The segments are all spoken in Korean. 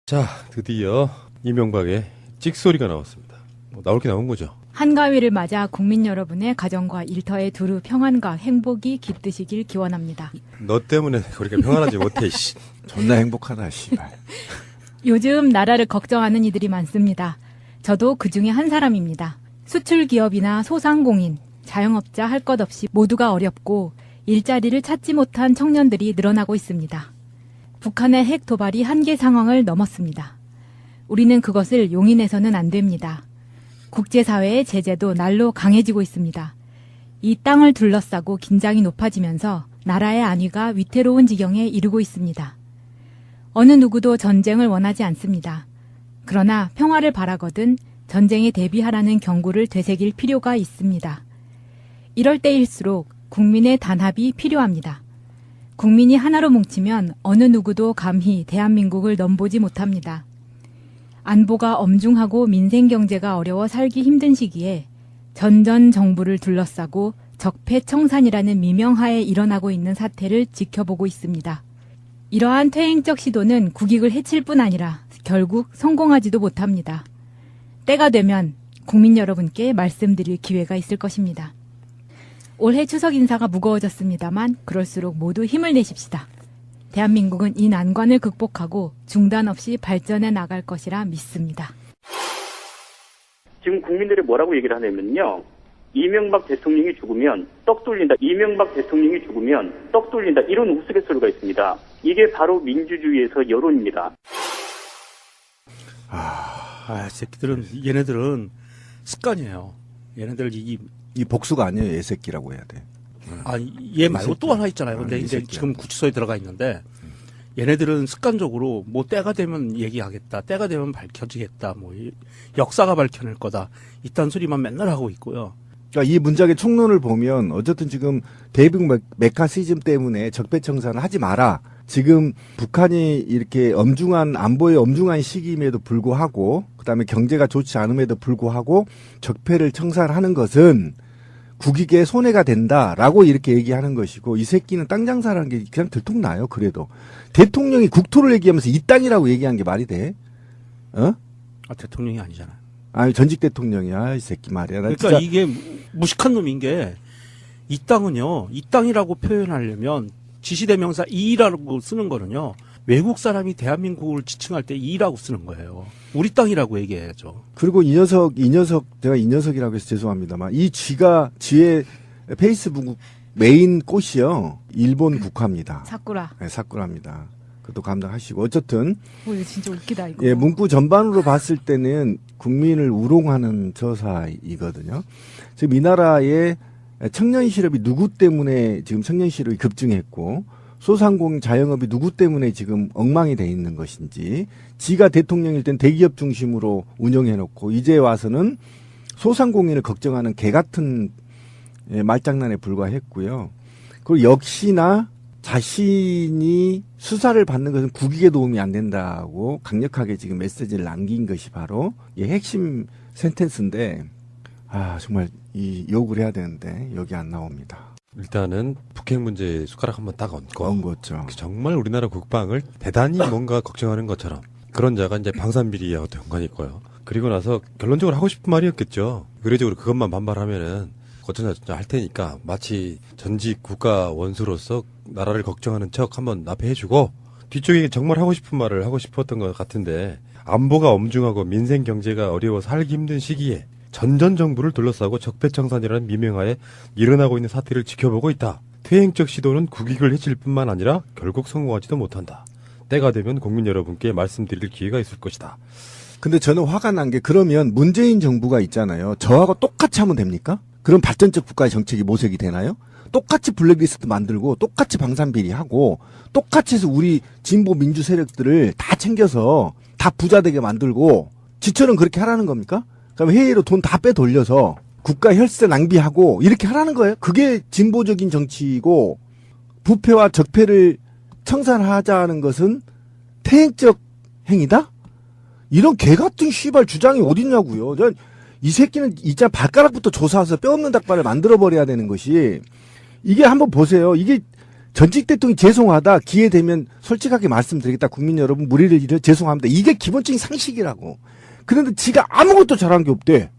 자, 드디어 이명박의 찍소리가 나왔습니다. 나올 게 나온 거죠. 한가위를 맞아 국민 여러분의 가정과 일터에 두루 평안과 행복이 깃드시길 기원합니다. 너 때문에 그렇게 평안하지 못해. 씨. 존나 행복하다, 씨발. 요즘 나라를 걱정하는 이들이 많습니다. 저도 그 중에 한 사람입니다. 수출 기업이나 소상공인, 자영업자 할 것 없이 모두가 어렵고 일자리를 찾지 못한 청년들이 늘어나고 있습니다. 북한의 핵 도발이 한계 상황을 넘었습니다. 우리는 그것을 용인해서는 안 됩니다. 국제사회의 제재도 날로 강해지고 있습니다. 이 땅을 둘러싸고 긴장이 높아지면서 나라의 안위가 위태로운 지경에 이르고 있습니다. 어느 누구도 전쟁을 원하지 않습니다. 그러나 평화를 바라거든 전쟁에 대비하라는 경고를 되새길 필요가 있습니다. 이럴 때일수록 국민의 단합이 필요합니다. 국민이 하나로 뭉치면 어느 누구도 감히 대한민국을 넘보지 못합니다. 안보가 엄중하고 민생 경제가 어려워 살기 힘든 시기에 전전 정부를 둘러싸고 적폐청산이라는 미명하에 일어나고 있는 사태를 지켜보고 있습니다. 이러한 퇴행적 시도는 국익을 해칠 뿐 아니라 결국 성공하지도 못합니다. 때가 되면 국민 여러분께 말씀드릴 기회가 있을 것입니다. 올해 추석 인사가 무거워졌습니다만 그럴수록 모두 힘을 내십시다. 대한민국은 이 난관을 극복하고 중단 없이 발전해 나갈 것이라 믿습니다. 지금 국민들이 뭐라고 얘기를 하냐면요. 이명박 대통령이 죽으면 떡 돌린다. 이명박 대통령이 죽으면 떡 돌린다. 이런 우스갯소리가 있습니다. 이게 바로 민주주의에서 여론입니다. 새끼들은, 얘네들은 습관이에요. 얘네들 이 복수가 아니에요. 애새끼라고 해야 돼. 얘 말고 또 하나 있잖아요. 근데 이제 지금 구치소에 들어가 있는데, 얘네들은 습관적으로 뭐 때가 되면 얘기하겠다, 때가 되면 밝혀지겠다, 뭐 역사가 밝혀낼 거다, 이딴 소리만 맨날 하고 있고요. 그러니까 이 문장의 총론을 보면 어쨌든 지금 대북 메카시즘 때문에 적폐청산을 하지 마라. 지금 북한이 이렇게 엄중한 안보의 엄중한 시기임에도 불구하고 그다음에 경제가 좋지 않음에도 불구하고 적폐를 청산하는 것은 국익에 손해가 된다라고 이렇게 얘기하는 것이고, 이 새끼는 땅 장사라는 게 그냥 들통나요. 그래도 대통령이 국토를 얘기하면서 이 땅이라고 얘기한 게 말이 돼? 대통령이 아니잖아. 아니 전직 대통령이야 이 새끼 말이야. 나 그러니까 진짜 이게 무식한 놈인 게, 이 땅은요, 이 땅이라고 표현하려면 지시대명사 이라고 쓰는 거는요, 외국 사람이 대한민국을 지칭할 때 이라고 쓰는 거예요. 우리 땅이라고 얘기해야죠. 그리고 이 녀석 제가 이 녀석이라고 해서 죄송합니다만 이 쥐의 페이스북 메인 꽃이요 일본 국화입니다. 사쿠라. 네, 사쿠라입니다. 그것도 감당하시고 어쨌든 이거 진짜 웃기다 이거. 예, 문구 전반으로 봤을 때는 국민을 우롱하는 저사이거든요. 지금 이 나라의 청년 실업이 누구 때문에 지금 청년 실업이 급증했고, 소상공인 자영업이 누구 때문에 지금 엉망이 돼 있는 것인지, 지가 대통령일 땐 대기업 중심으로 운영해놓고 이제 와서는 소상공인을 걱정하는 개 같은 말장난에 불과했고요. 그리고 역시나 자신이 수사를 받는 것은 국익에 도움이 안 된다고 강력하게 지금 메시지를 남긴 것이 바로 이 핵심 센텐스인데, 정말 이 욕을 해야 되는데 여기 안 나옵니다. 일단은 북핵 문제에 숟가락 한번 딱 얹었죠. 정말 우리나라 국방을 대단히 뭔가 걱정하는 것처럼 그런 자가 이제 방산비리하고 연관이 있고요. 그리고 나서 결론적으로 하고 싶은 말이었겠죠. 의례적으로 그것만 반발하면은 어쩌나 할 테니까 마치 전직 국가 원수로서 나라를 걱정하는 척 한번 앞에 해주고, 뒤쪽에 정말 하고 싶은 말을 하고 싶었던 것 같은데, 안보가 엄중하고 민생 경제가 어려워 살기 힘든 시기에 전전 정부를 둘러싸고 적폐청산이라는 미명하에 일어나고 있는 사태를 지켜보고 있다. 퇴행적 시도는 국익을 해칠 뿐만 아니라 결국 성공하지도 못한다. 때가 되면 국민 여러분께 말씀드릴 기회가 있을 것이다. 근데 저는 화가 난 게, 그러면 문재인 정부가 있잖아요. 저하고 똑같이 하면 됩니까? 그럼 발전적 국가의 정책이 모색이 되나요? 똑같이 블랙리스트 만들고 똑같이 방산비리하고 똑같이 해서 우리 진보 민주 세력들을 다 챙겨서 다 부자 되게 만들고, 지처럼 그렇게 하라는 겁니까? 그럼 해외로 돈 다 빼돌려서 국가 혈세 낭비하고 이렇게 하라는 거예요? 그게 진보적인 정치이고, 부패와 적폐를 청산하자는 것은 퇴행적 행위다? 이런 개같은 씨발 주장이 어딨냐고요. 이 새끼는 진짜 발가락부터 조사해서 뼈 없는 닭발을 만들어버려야 되는 것이, 이게 한번 보세요. 이게 전직 대통령이 죄송하다. 기회 되면 솔직하게 말씀드리겠다. 국민 여러분 무리를 일으켜 죄송합니다. 이게 기본적인 상식이라고. 그런데 지가 아무것도 잘한 게 없대.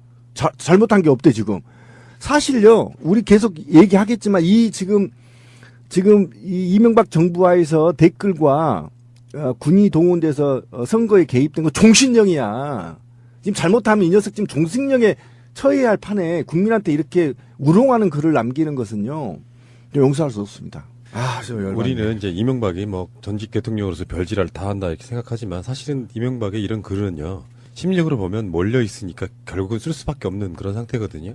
잘못한 게 없대 지금. 사실요. 우리 계속 얘기하겠지만 지금 이 이명박 정부하에서 댓글과 군이 동원돼서 선거에 개입된 거 종신령이야. 지금 잘못하면 이 녀석 지금 종신령에 처해야 할 판에 국민한테 이렇게 우롱하는 글을 남기는 것은요. 용서할 수 없습니다. 우리는 이제 이명박이 뭐 전직 대통령으로서 별지랄 다 한다 이렇게 생각하지만 사실은 이명박의 이런 글은요. 심리적으로 보면 몰려 있으니까 결국은 쓸 수밖에 없는 그런 상태거든요.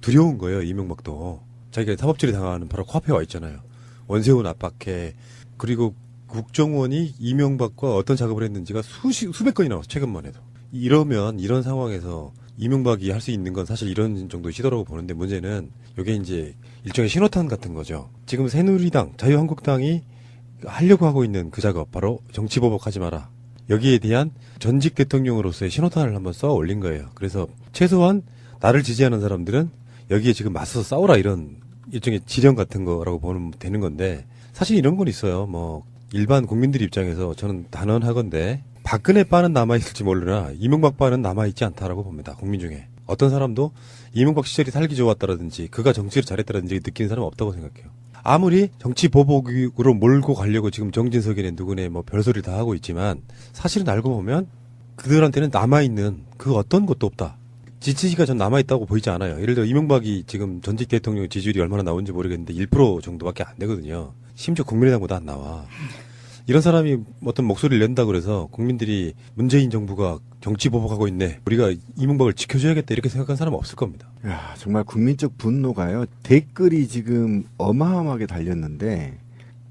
두려운 거예요. 이명박도. 자기가 사법처리 당하는 바로 코앞에 와 있잖아요. 원세훈 압박해. 그리고 국정원이 이명박과 어떤 작업을 했는지가 수백 건이 나왔어. 최근만 해도. 이러면 이런 상황에서 이명박이 할 수 있는 건 사실 이런 정도의 시도라고 보는데 문제는 이게 이제 일종의 신호탄 같은 거죠. 지금 새누리당, 자유한국당이 하려고 하고 있는 그 작업 바로 정치보복하지 마라. 여기에 대한 전직 대통령으로서의 신호탄을 한번 써 올린 거예요. 그래서 최소한 나를 지지하는 사람들은 여기에 지금 맞서서 싸우라 이런 일종의 지령 같은 거라고 보면 되는 건데 사실 이런 건 있어요. 뭐 일반 국민들 입장에서 저는 단언하건대 박근혜 바는 남아있을지 모르나 이명박 바는 남아있지 않다라고 봅니다. 국민 중에. 어떤 사람도 이명박 시절이 살기 좋았다라든지 그가 정치를 잘했다라든지 느끼는 사람은 없다고 생각해요. 아무리 정치 보복으로 몰고 가려고 지금 정진석이네 누구네 뭐 별소리를 다 하고 있지만 사실은 알고 보면 그들한테는 남아있는 그 어떤 것도 없다. 지지가 전 남아있다고 보이지 않아요. 예를 들어 이명박이 지금 전직 대통령 지지율이 얼마나 나오는지 모르겠는데 1% 정도밖에 안 되거든요. 심지어 국민의당보다 안 나와. 이런 사람이 어떤 목소리를 낸다 그래서 국민들이 문재인 정부가 정치 보복하고 있네. 우리가 이명박을 지켜줘야겠다 이렇게 생각한 사람은 없을 겁니다. 야, 정말 국민적 분노가요. 댓글이 지금 어마어마하게 달렸는데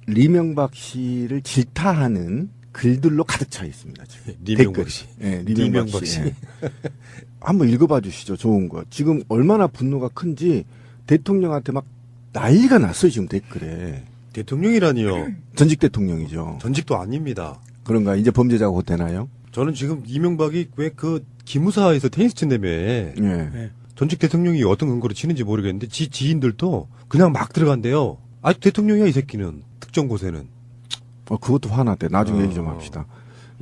리명박 씨를 질타하는 글들로 가득 차 있습니다. 지금. 리명박 씨. 네, 리명박 씨. 예. 한번 읽어봐 주시죠. 좋은 거. 지금 얼마나 분노가 큰지 대통령한테 막 난리가 났어요. 지금 댓글에. 대통령이라니요. 전직 대통령이죠. 전직도 아닙니다. 그런가? 이제 범죄자가 곧 되나요? 저는 지금 이명박이 왜 그 기무사에서 테니스 친다며 예. 전직 대통령이 어떤 근거로 치는지 모르겠는데 지인들도 그냥 막 들어간대요. 아직 대통령이야 이 새끼는. 특정 곳에는. 그것도 화났대. 나중에 얘기 좀 합시다.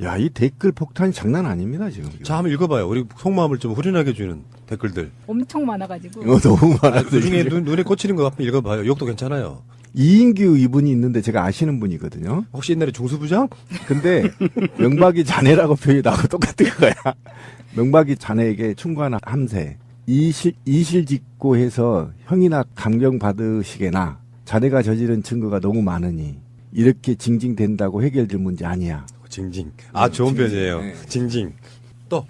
야, 이 댓글 폭탄이 장난 아닙니다, 지금. 자, 한번 읽어봐요. 우리 속마음을 좀 후련하게 해주는 댓글들. 엄청 많아가지고. 너무 많아서. 그 중에 눈에 꽂히는 거 한번 읽어봐요. 욕도 괜찮아요. 이인규 이분이 있는데 제가 아시는 분이거든요. 혹시 옛날에 중수부장? 근데 명박이 자네라고 표현이 나하고 똑같은 거야. 명박이 자네에게 충고하는 함세. 이실직고 해서 형이나 감경 받으시게나 자네가 저지른 증거가 너무 많으니 이렇게 징징댄다고 해결될 문제 아니야. 징징. 아, 좋은 편이에요. 네. 징징. 또.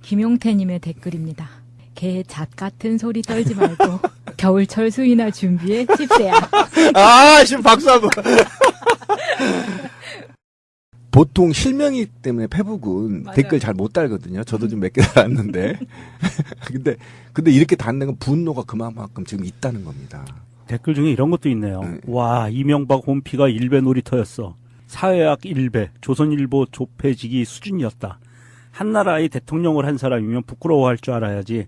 김용태님의 댓글입니다. 개 잣 같은 소리 떨지 말고 겨울철 수이나 준비해 씹새야. 아, 지금 박수 한번. 보통 실명이 때문에 페북은 맞아요. 댓글 잘 못 달거든요. 저도 좀 몇 개 달았는데. 근데 이렇게 닿는 건 분노가 그만큼 지금 있다는 겁니다. 댓글 중에 이런 것도 있네요. 네. 와, 이명박 홈피가 일베 놀이터였어. 사회학 일베, 조선일보 조폐지기 수준이었다. 한나라의 대통령을 한 사람이면 부끄러워할 줄 알아야지.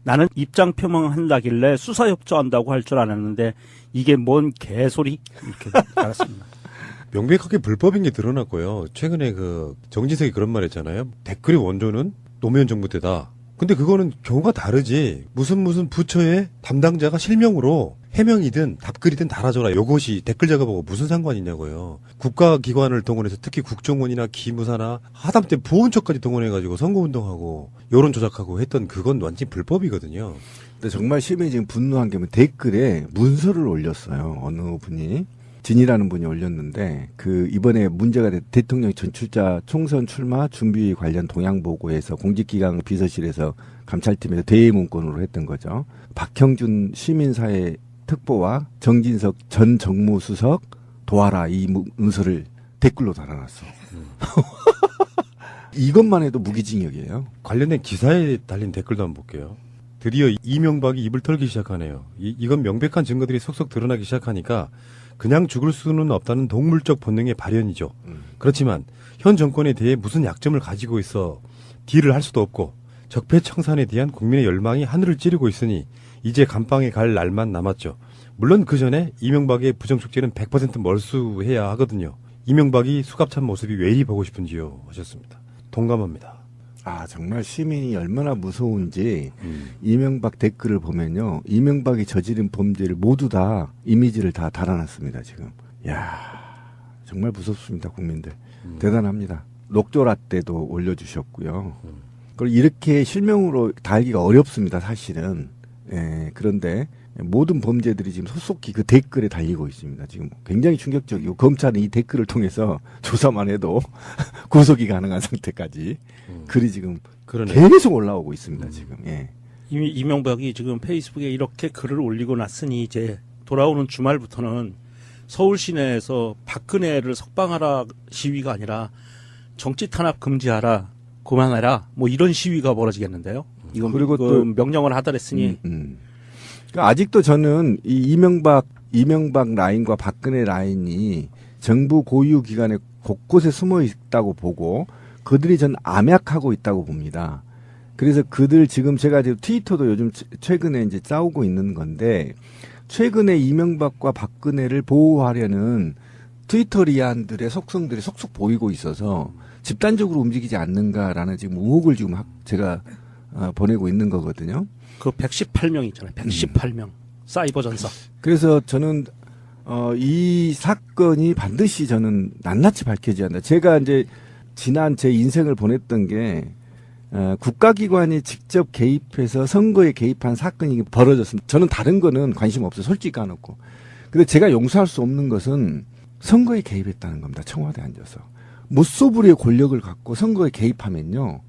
나는 입장 표명한다길래 수사 협조한다고 할 줄 알았는데 이게 뭔 개소리? 이렇게 알았습니다. 명백하게 불법인 게 드러났고요. 최근에 그 정진석이 그런 말 했잖아요. 댓글의 원조는 노무현 정부 때다. 근데 그거는 경우가 다르지. 무슨 부처의 담당자가 실명으로 해명이든 답글이든 달아줘라. 요것이 댓글 작업하고 무슨 상관이 있냐고요. 국가기관을 동원해서 특히 국정원이나 기무사나 하다못해 보훈처까지 동원해가지고 선거운동하고 여론 조작하고 했던 그건 완전히 불법이거든요. 근데 정말 시민이 지금 분노한 게 댓글에 문서를 올렸어요. 어느 분이. 진이라는 분이 올렸는데 이번에 문제가 된 대통령 전출자 총선 출마 준비 관련 동향 보고에서 공직기강 비서실에서 감찰팀에서 대의 문건으로 했던 거죠. 박형준 시민사회 특보와 정진석 전 정무수석 도와라 이 문서를 댓글로 달아놨어. 이것만 해도 무기징역이에요. 관련된 기사에 달린 댓글도 한번 볼게요. 드디어 이명박이 입을 털기 시작하네요. 이건 명백한 증거들이 속속 드러나기 시작하니까 그냥 죽을 수는 없다는 동물적 본능의 발현이죠. 그렇지만 현 정권에 대해 무슨 약점을 가지고 있어 딜을 할 수도 없고 적폐청산에 대한 국민의 열망이 하늘을 찌르고 있으니 이제 감방에 갈 날만 남았죠. 물론 그 전에 이명박의 부정축제는 100% 멀수해야 하거든요. 이명박이 수갑찬 모습이 왜 이리 보고 싶은지요 하셨습니다. 동감합니다. 아, 정말 시민이 얼마나 무서운지 이명박 댓글을 보면요. 이명박이 저지른 범죄를 모두 다 이미지를 다 달아놨습니다, 지금. 야, 정말 무섭습니다, 국민들. 대단합니다. 녹조라 때도 올려주셨고요. 그걸 이렇게 실명으로 달기가 어렵습니다, 사실은. 예, 그런데 모든 범죄들이 지금 속속히 그 댓글에 달리고 있습니다. 지금 굉장히 충격적이고 검찰은 이 댓글을 통해서 조사만 해도 구속이 가능한 상태까지 글이 지금 그러네요. 계속 올라오고 있습니다. 지금. 예. 이미 이명박이 지금 페이스북에 이렇게 글을 올리고 났으니 이제 돌아오는 주말부터는 서울 시내에서 박근혜를 석방하라 시위가 아니라 정치 탄압 금지하라, 그만하라, 뭐 이런 시위가 벌어지겠는데요. 이건 그리고 또 명령을 하더랬으니. 그러니까 아직도 저는 이 이명박 라인과 박근혜 라인이 정부 고유 기관에 곳곳에 숨어 있다고 보고 그들이 전 암약하고 있다고 봅니다. 그래서 그들 지금 제가 지금 트위터도 요즘 최근에 이제 싸우고 있는 건데 최근에 이명박과 박근혜를 보호하려는 트위터리안들의 속성들이 속속 보이고 있어서 집단적으로 움직이지 않는가라는 지금 의혹을 지금 제가 보내고 있는 거거든요. 그 118명 있잖아요. 118명. 사이버 전사. 그래서 저는 이 사건이 반드시 저는 낱낱이 밝혀져야 한다. 제가 이제 지난 제 인생을 보냈던 게 국가기관이 직접 개입해서 선거에 개입한 사건이 벌어졌습니다. 저는 다른 거는 관심 없어요. 솔직히 까놓고. 근데 제가 용서할 수 없는 것은 선거에 개입했다는 겁니다. 청와대에 앉아서. 무소불위의 권력을 갖고 선거에 개입하면요.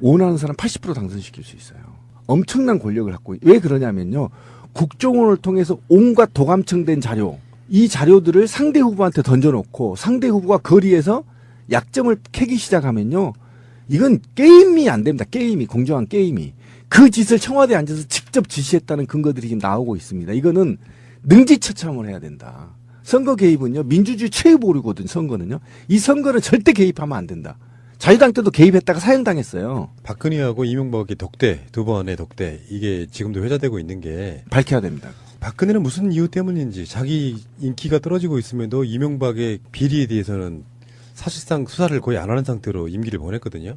원하는 사람 80% 당선시킬 수 있어요. 엄청난 권력을 갖고. 왜 그러냐면요. 국정원을 통해서 온갖 도감청된 자료, 이 자료들을 상대 후보한테 던져놓고 상대 후보가 거리에서 약점을 캐기 시작하면요. 이건 게임이 안 됩니다. 게임이, 공정한 게임이. 그 짓을 청와대에 앉아서 직접 지시했다는 근거들이 지금 나오고 있습니다. 이거는 능지처참을 해야 된다. 선거 개입은요. 민주주의 최후 보루거든요. 선거는요. 이 선거는 절대 개입하면 안 된다. 자유당 때도 개입했다가 사형당했어요. 박근혜하고 이명박의 독대, 두 번의 독대, 이게 지금도 회자되고 있는 게 밝혀야 됩니다. 박근혜는 무슨 이유 때문인지 자기 인기가 떨어지고 있음에도 이명박의 비리에 대해서는 사실상 수사를 거의 안 하는 상태로 임기를 보냈거든요.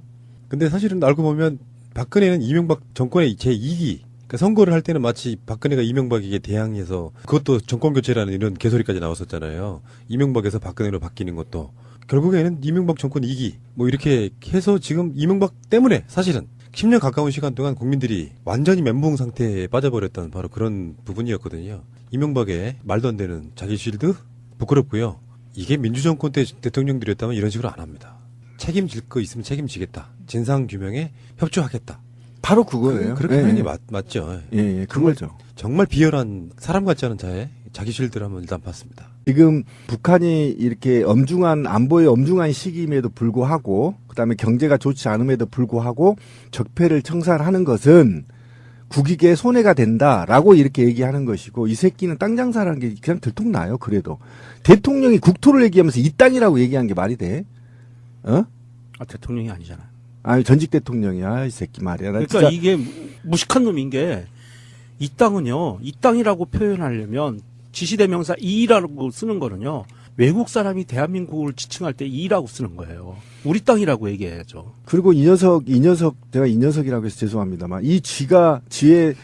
근데 사실은 알고 보면 박근혜는 이명박 정권의 제2기, 그러니까 선거를 할 때는 마치 박근혜가 이명박에게 대항해서 그것도 정권교체라는 이런 개소리까지 나왔었잖아요. 이명박에서 박근혜로 바뀌는 것도. 결국에는 이명박 정권 2기 뭐 이렇게 해서 지금 이명박 때문에 사실은 10년 가까운 시간 동안 국민들이 완전히 멘붕 상태에 빠져버렸던 바로 그런 부분이었거든요. 이명박의 말도 안 되는 자기 실드 부끄럽고요. 이게 민주정권 때 대통령들이었다면 이런 식으로 안 합니다. 책임질 거 있으면 책임지겠다. 진상규명에 협조하겠다. 바로 그거예요. 그렇게 예, 표현이 예. 맞죠. 예, 그거죠. 정말 비열한 사람 같지 않은 자에 자기 실드를 한번 일단 봤습니다. 지금 북한이 이렇게 안보의 엄중한 시기임에도 불구하고, 그 다음에 경제가 좋지 않음에도 불구하고 적폐를 청산하는 것은 국익에 손해가 된다라고 이렇게 얘기하는 것이고, 이 새끼는 땅 장사라는 게 그냥 들통나요, 그래도. 대통령이 국토를 얘기하면서 이 땅이라고 얘기한 게 말이 돼? 어? 아, 대통령이 아니잖아. 아니, 전직 대통령이야, 이 새끼 말이야. 나 그러니까 진짜 이게 무식한 놈인 게, 이 땅은요, 이 땅이라고 표현하려면 지시대명사 이라고 쓰는 거는요, 외국 사람이 대한민국을 지칭할 때 이라고 쓰는 거예요. 우리 땅이라고 얘기해야죠. 그리고 이 녀석, 제가 이 녀석이라고 해서 죄송합니다만, 이 쥐의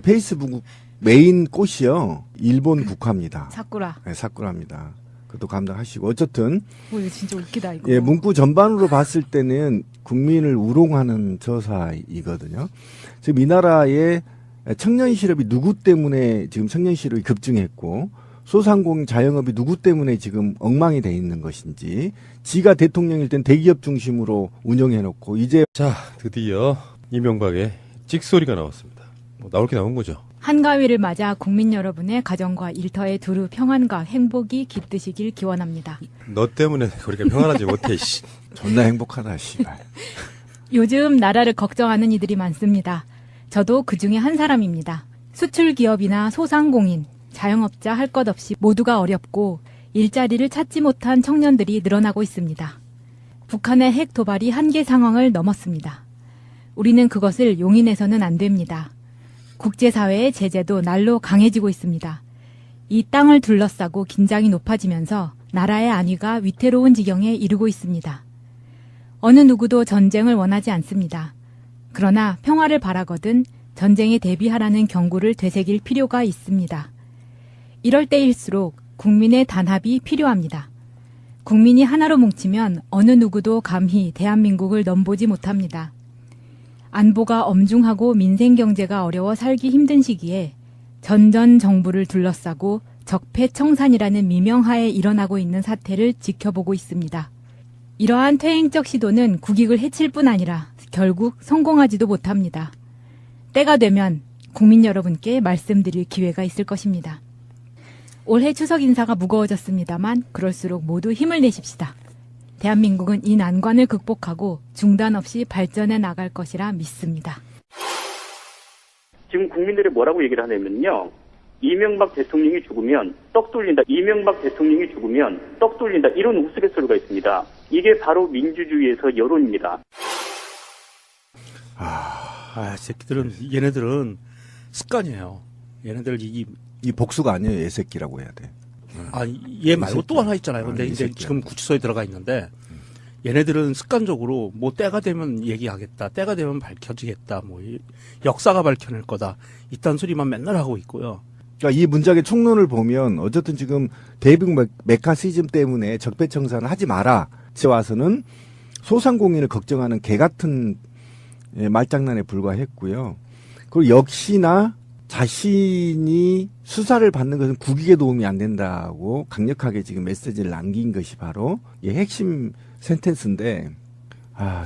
페이스북 메인 꽃이요, 일본 국화입니다. 사쿠라. 네, 사쿠라입니다. 그것도 감당하시고. 어쨌든, 오, 이거 진짜 웃기다, 이거. 예, 문구 전반으로 봤을 때는 국민을 우롱하는 저사이거든요. 지금 이 나라의 청년 실업이 누구 때문에 지금 청년 실업이 급증했고, 소상공인 자영업이 누구 때문에 지금 엉망이 돼 있는 것인지, 지가 대통령일 땐 대기업 중심으로 운영해놓고, 이제 자, 드디어 이명박의 찍소리가 나왔습니다. 뭐 나올 게 나온 거죠. 한가위를 맞아 국민 여러분의 가정과 일터의 두루 평안과 행복이 깃드시길 기원합니다. 너 때문에 우리가 평안하지 못해, 씨. 존나 행복하다, 씨발. 요즘 나라를 걱정하는 이들이 많습니다. 저도 그 중에 한 사람입니다. 수출 기업이나 소상공인, 자영업자 할 것 없이 모두가 어렵고 일자리를 찾지 못한 청년들이 늘어나고 있습니다. 북한의 핵 도발이 한계 상황을 넘었습니다. 우리는 그것을 용인해서는 안 됩니다. 국제사회의 제재도 날로 강해지고 있습니다. 이 땅을 둘러싸고 긴장이 높아지면서 나라의 안위가 위태로운 지경에 이르고 있습니다. 어느 누구도 전쟁을 원하지 않습니다. 그러나 평화를 바라거든 전쟁에 대비하라는 경고를 되새길 필요가 있습니다. 이럴 때일수록 국민의 단합이 필요합니다. 국민이 하나로 뭉치면 어느 누구도 감히 대한민국을 넘보지 못합니다. 안보가 엄중하고 민생 경제가 어려워 살기 힘든 시기에 전전 정부를 둘러싸고 적폐청산이라는 미명하에 일어나고 있는 사태를 지켜보고 있습니다. 이러한 퇴행적 시도는 국익을 해칠 뿐 아니라 결국 성공하지도 못합니다. 때가 되면 국민 여러분께 말씀드릴 기회가 있을 것입니다. 올해 추석 인사가 무거워졌습니다만 그럴수록 모두 힘을 내십시다. 대한민국은 이 난관을 극복하고 중단 없이 발전해 나갈 것이라 믿습니다. 지금 국민들이 뭐라고 얘기를 하냐면요. 이명박 대통령이 죽으면 떡 돌린다. 이명박 대통령이 죽으면 떡 돌린다. 이런 우스갯소리가 있습니다. 이게 바로 민주주의에서 여론입니다. 새끼들은, 얘네들은 습관이에요. 얘네들 이 복수가 아니에요. 애새끼라고 해야 돼. 얘 말고 또 하나 있잖아요. 근데 이 이제 새끼야. 지금 구치소에 들어가 있는데, 얘네들은 습관적으로 뭐 때가 되면 얘기하겠다, 때가 되면 밝혀지겠다, 역사가 밝혀낼 거다, 이딴 소리만 맨날 하고 있고요. 그러니까 이 문장의 총론을 보면 어쨌든 지금 대북 메카시즘 때문에 적폐청산을 하지 마라. 제 와서는 소상공인을 걱정하는 개 같은 말장난에 불과했고요. 그리고 역시나 자신이 수사를 받는 것은 국익에 도움이 안 된다고 강력하게 지금 메시지를 남긴 것이 바로 이 핵심 센텐스인데,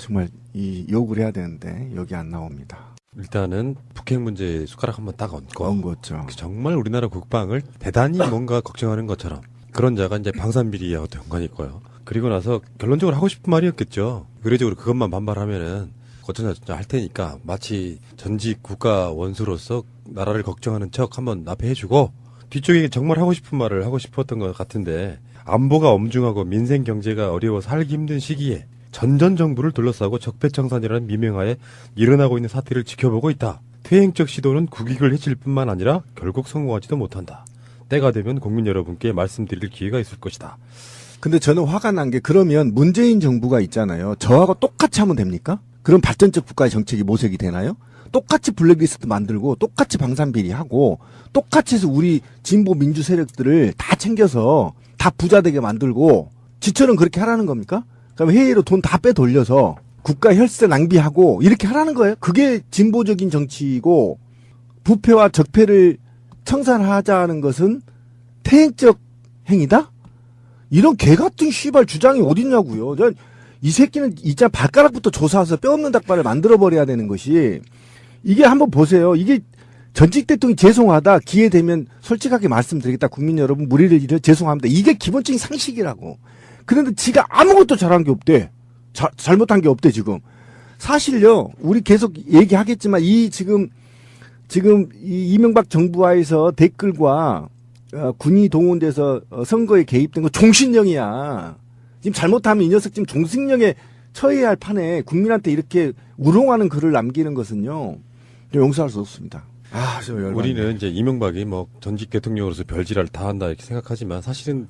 정말 이 욕을 해야 되는데 여기 안 나옵니다. 일단은 북핵 문제에 숟가락 한번 딱 얹고 얹었죠. 정말 우리나라 국방을 대단히 뭔가 걱정하는 것처럼 그런 자가 이제 방산비리하고도 연관이 있고요. 그리고 나서 결론적으로 하고 싶은 말이었겠죠. 의례적으로 그것만 반발하면은 거쳐서 할 테니까 마치 전직 국가 원수로서 나라를 걱정하는 척 한번 앞에 해주고 뒤쪽에 정말 하고 싶은 말을 하고 싶었던 것 같은데, 안보가 엄중하고 민생 경제가 어려워 살기 힘든 시기에 전전 정부를 둘러싸고 적폐청산이라는 미명하에 일어나고 있는 사태를 지켜보고 있다. 퇴행적 시도는 국익을 해칠 뿐만 아니라 결국 성공하지도 못한다. 때가 되면 국민 여러분께 말씀드릴 기회가 있을 것이다. 근데 저는 화가 난 게, 그러면 문재인 정부가 있잖아요. 저하고 똑같이 하면 됩니까? 그럼 발전적 국가의 정책이 모색이 되나요? 똑같이 블랙리스트 만들고 똑같이 방산비리하고 똑같이 해서 우리 진보 민주 세력들을 다 챙겨서 다 부자 되게 만들고 지처럼 그렇게 하라는 겁니까? 그럼 해외로 돈 다 빼돌려서 국가 혈세 낭비하고 이렇게 하라는 거예요? 그게 진보적인 정치이고, 부패와 적폐를 청산하자는 것은 퇴행적 행위다? 이런 개같은 씨발 주장이 어딨냐고요. 이 새끼는 진짜 발가락부터 조사해서 뼈 없는 닭발을 만들어버려야 되는 것이, 이게 한번 보세요. 이게 전직 대통령이 죄송하다, 기회 되면 솔직하게 말씀드리겠다, 국민 여러분 무리를 일으켜 죄송합니다, 이게 기본적인 상식이라고. 그런데 지가 아무것도 잘한 게 없대. 잘못한 게 없대. 지금 사실요, 우리 계속 얘기하겠지만 지금 이 이명박 정부하에서 댓글과 군이 동원돼서 선거에 개입된 거 종신령이야. 지금 잘못하면 이 녀석 지금 종신령에 처해야 할 판에 국민한테 이렇게 우롱하는 글을 남기는 것은요, 용서할 수 없습니다. 저 열받네. 우리는 이제 이명박이 전직 대통령으로서 별지랄 다 한다 이렇게 생각하지만 사실은